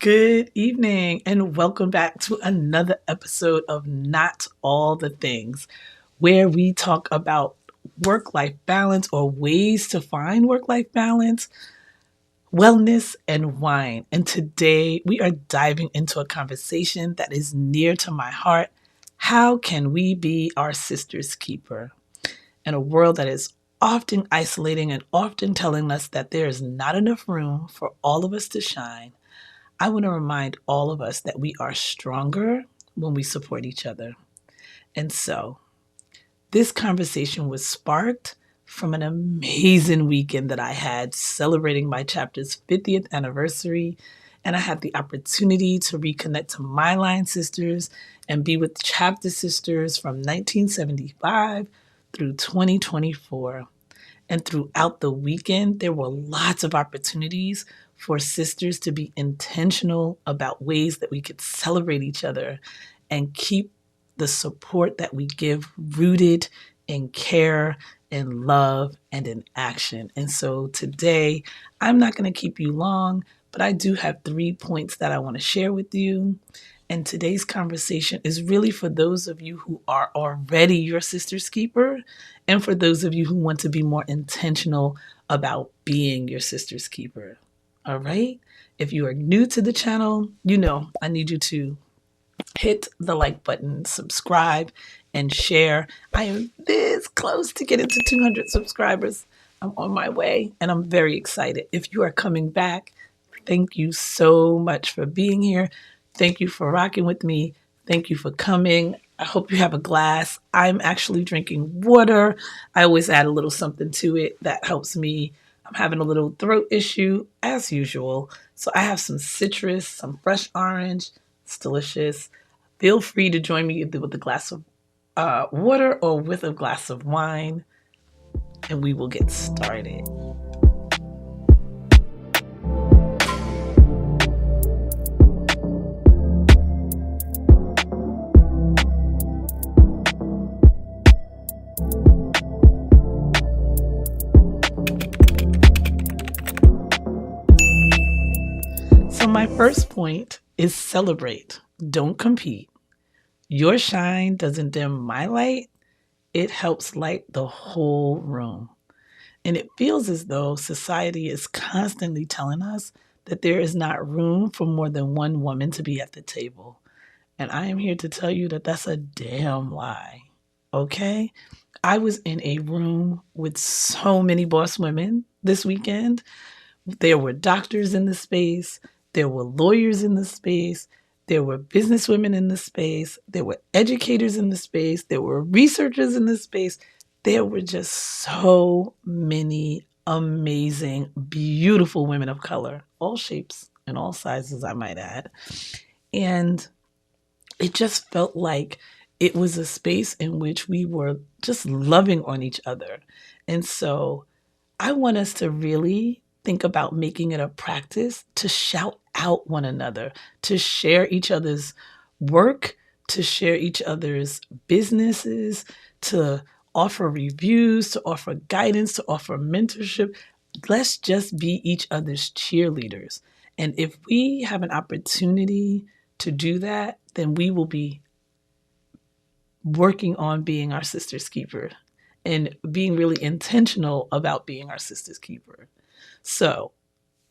Good evening, and welcome back to another episode of Not All the Things, where we talk about work life balance or ways to find work life balance, wellness, and wine. And today we are diving into a conversation that is near to my heart. How can we be our sister's keeper? In a world that is often isolating and often telling us that there is not enough room for all of us to shine, I want to remind all of us that we are stronger when we support each other. And so, this conversation was sparked from an amazing weekend that I had celebrating my chapter's 50th anniversary. And I had the opportunity to reconnect to my line sisters and be with chapter sisters from 1975 through 2024. And throughout the weekend, there were lots of opportunities for sisters to be intentional about ways that we could celebrate each other and keep the support that we give rooted in care, in love, and in action. And so today, I'm not going to keep you long, but I do have 3 points that I want to share with you. And today's conversation is really for those of you who are already your sister's keeper, and for those of you who want to be more intentional about being your sister's keeper. All right? If you are new to the channel, I need you to hit the like button, subscribe, and share. I am this close to getting to 200 subscribers. I'm on my way, and I'm very excited. If you are coming back, thank you so much for being here. Thank you for rocking with me. Thank you for coming. I hope you have a glass. I'm actually drinking water. I always add a little something to it that helps me. I'm having a little throat issue as usual. So I have some citrus, some fresh orange. It's delicious. Feel free to join me either with a glass of water or with a glass of wine, and we will get started. So my first point is celebrate. Don't compete. Your shine doesn't dim my light. It helps light the whole room. And it feels as though society is constantly telling us that there is not room for more than one woman to be at the table. And I am here to tell you that that's a damn lie. Okay? I was in a room with so many boss women this weekend. There were doctors in the space, there were lawyers in the space, there were businesswomen in the space, there were educators in the space, there were researchers in the space. There were just so many amazing, beautiful women of color, all shapes and all sizes, I might add. And it just felt like it was a space in which we were just loving on each other. And so I want us to really think about making it a practice to shout out one another, to share each other's work, to share each other's businesses, to offer reviews, to offer guidance, to offer mentorship. Let's just be each other's cheerleaders. And if we have an opportunity to do that, then we will be working on being our sister's keeper and being really intentional about being our sister's keeper. So,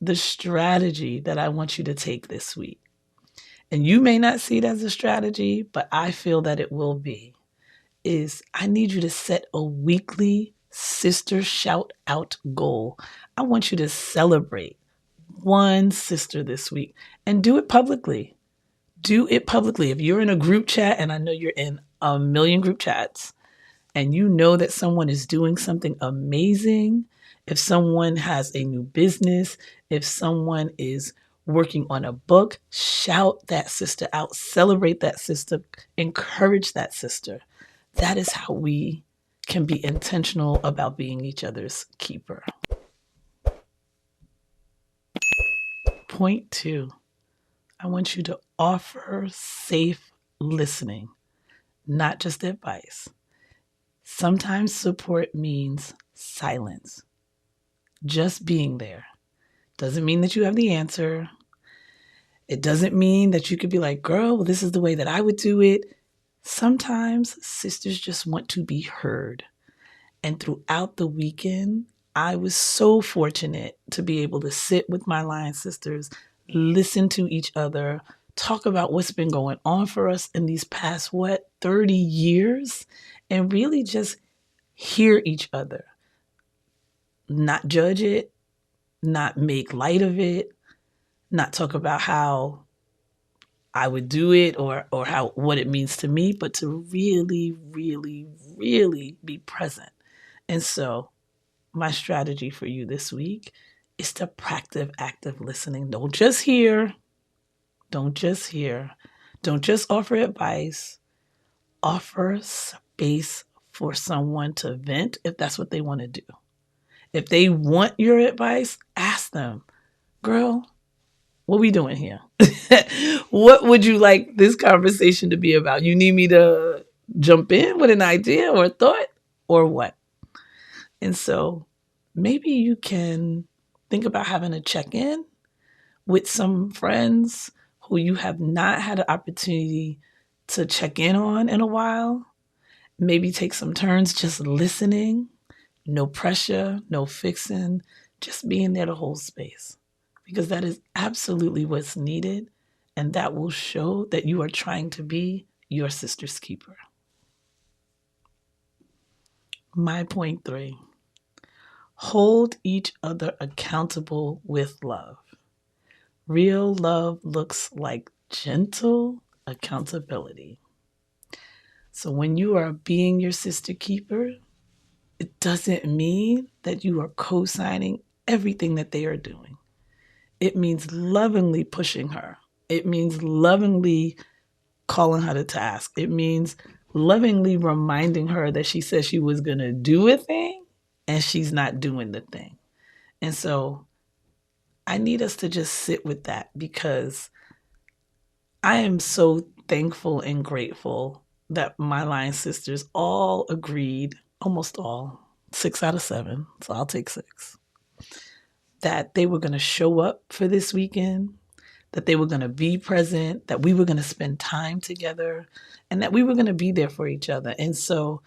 the strategy that I want you to take this week, and you may not see it as a strategy, but I feel that it will be, is I need you to set a weekly sister shout out goal. I want you to celebrate one sister this week and do it publicly. Do it publicly. If you're in a group chat, and I know you're in a million group chats, and you know that someone is doing something amazing, if someone has a new business, if someone is working on a book, shout that sister out, celebrate that sister, encourage that sister. That is how we can be intentional about being each other's keeper. Point 2, I want you to offer safe listening, not just advice. Sometimes support means silence. Just being there. Doesn't mean that you have the answer. It doesn't mean that you could be like, girl, well, this is the way that I would do it. Sometimes sisters just want to be heard. And throughout the weekend, I was so fortunate to be able to sit with my line sisters, listen to each other, talk about what's been going on for us in these past, 30 years, and really just hear each other, not judge it, not make light of it, not talk about how I would do it or how what it means to me, but to really, really, really be present. And so my strategy for you this week is to practice active listening. Don't just hear. Don't just hear. Don't just offer advice. Offer space for someone to vent if that's what they want to do. If they want your advice, ask them, girl, what we doing here? What would you like this conversation to be about? You need me to jump in with an idea or a thought or what? And so maybe you can think about having a check-in with some friends who you have not had an opportunity to check in on in a while. Maybe take some turns just listening, no pressure, no fixing, just being there to hold space. Because that is absolutely what's needed. And that will show that you are trying to be your sister's keeper. My point 3. Hold each other accountable with love. Real love looks like gentle accountability. So when you are being your sister keeper, it doesn't mean that you are co-signing everything that they are doing. It means lovingly pushing her. It means lovingly calling her to task. It means lovingly reminding her that she said she was going to do a thing and she's not doing the thing. And so I need us to just sit with that because I am so thankful and grateful that my line sisters all agreed, almost all, 6 out of 7, so I'll take 6, that they were going to show up for this weekend, that they were going to be present, that we were going to spend time together, and that we were going to be there for each other. And so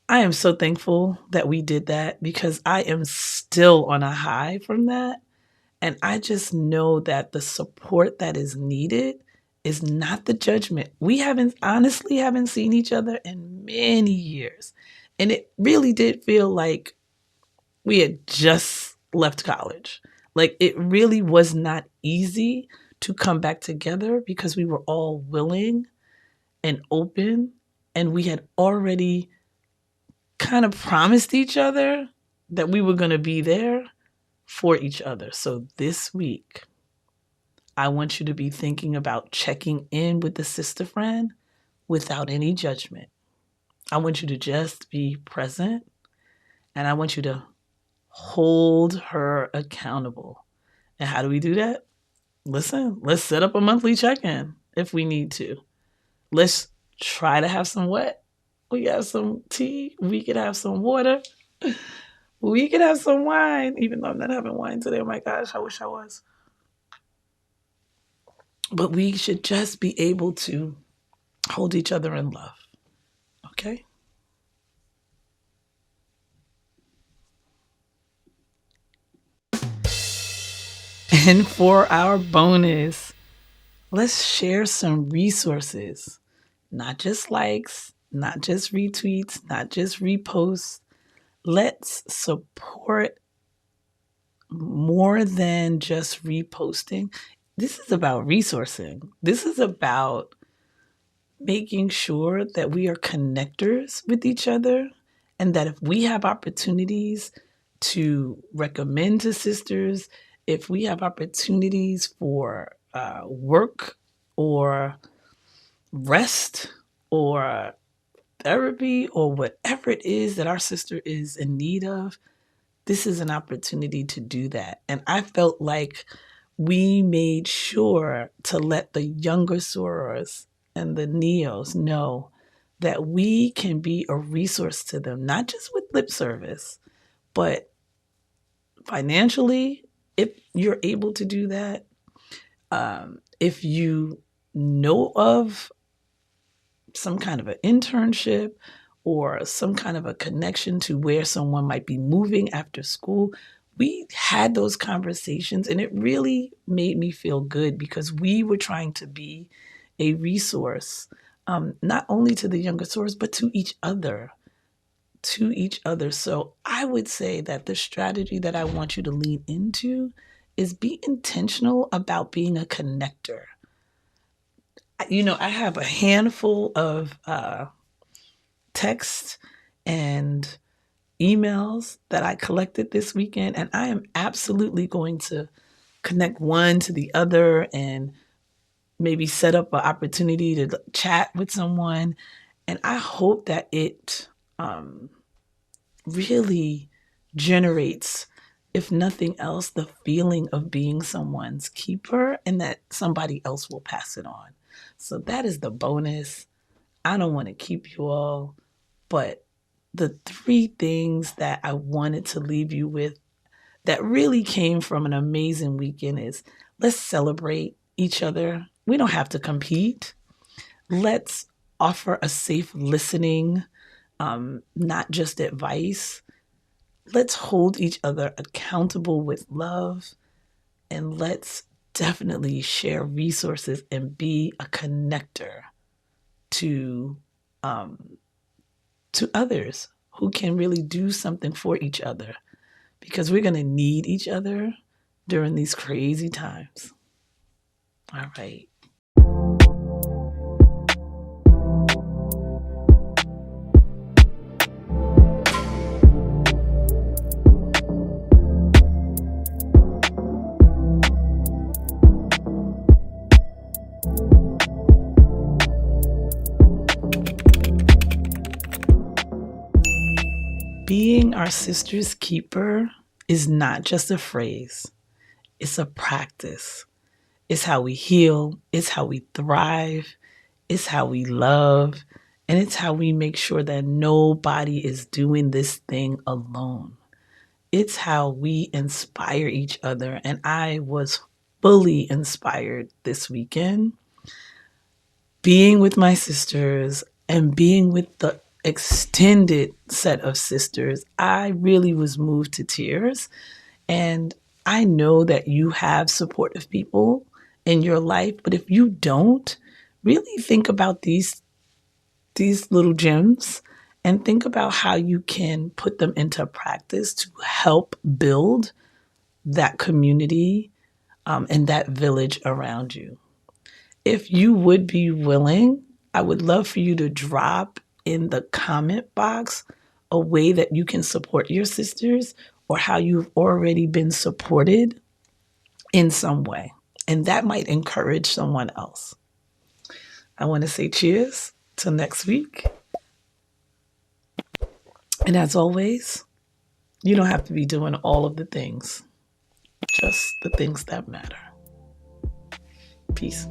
I am so thankful that we did that because I am still on a high from that. And I just know that the support that is needed is not the judgment. We honestly haven't seen each other in many years. And it really did feel like we had just left college. Like it really was not easy to come back together because we were all willing and open and we had already kind of promised each other that we were going to be there for each other. So this week, I want you to be thinking about checking in with the sister friend without any judgment. I want you to just be present and I want you to hold her accountable. And how do we do that? Listen, let's set up a monthly check-in if we need to. Let's try to have some what? We have some tea. We could have some water. We could have some wine, even though I'm not having wine today. Oh my gosh, I wish I was. But we should just be able to hold each other in love. Okay? And for our bonus, let's share some resources, not just likes, not just retweets, not just reposts. Let's support more than just reposting. This is about resourcing. This is about making sure that we are connectors with each other and that if we have opportunities to recommend to sisters, if we have opportunities for work or rest or therapy or whatever it is that our sister is in need of, this is an opportunity to do that. And I felt like we made sure to let the younger sorors and the neos know that we can be a resource to them, not just with lip service, but financially, if you're able to do that, If you know of some kind of an internship or some kind of a connection to where someone might be moving after school, we had those conversations and it really made me feel good because we were trying to be a resource, not only to the younger source, but to each other. To each other. So I would say that the strategy that I want you to lean into is be intentional about being a connector. I have a handful of texts and emails that I collected this weekend, and I am absolutely going to connect one to the other and maybe set up an opportunity to chat with someone. And I hope that it really generates, if nothing else, the feeling of being someone's keeper and that somebody else will pass it on. So that is the bonus. I don't want to keep you all, but the three things that I wanted to leave you with that really came from an amazing weekend is let's celebrate each other. We don't have to compete. Let's offer a safe listening, not just advice. Let's hold each other accountable with love, and let's definitely share resources and be a connector to to others who can really do something for each other because we're going to need each other during these crazy times. All right. Being our sister's keeper is not just a phrase, it's a practice. It's how we heal, it's how we thrive, it's how we love, and it's how we make sure that nobody is doing this thing alone. It's how we inspire each other. And I was fully inspired this weekend being with my sisters and being with the extended set of sisters. I really was moved to tears. And I know that you have supportive people in your life, but if you don't, really think about these little gems and think about how you can put them into practice to help build that community and that village around you. If you would be willing, I would love for you to drop in the comment box a way that you can support your sisters or how you've already been supported in some way. And that might encourage someone else. I want to say cheers till next week. And as always, you don't have to be doing all of the things, just the things that matter. Peace.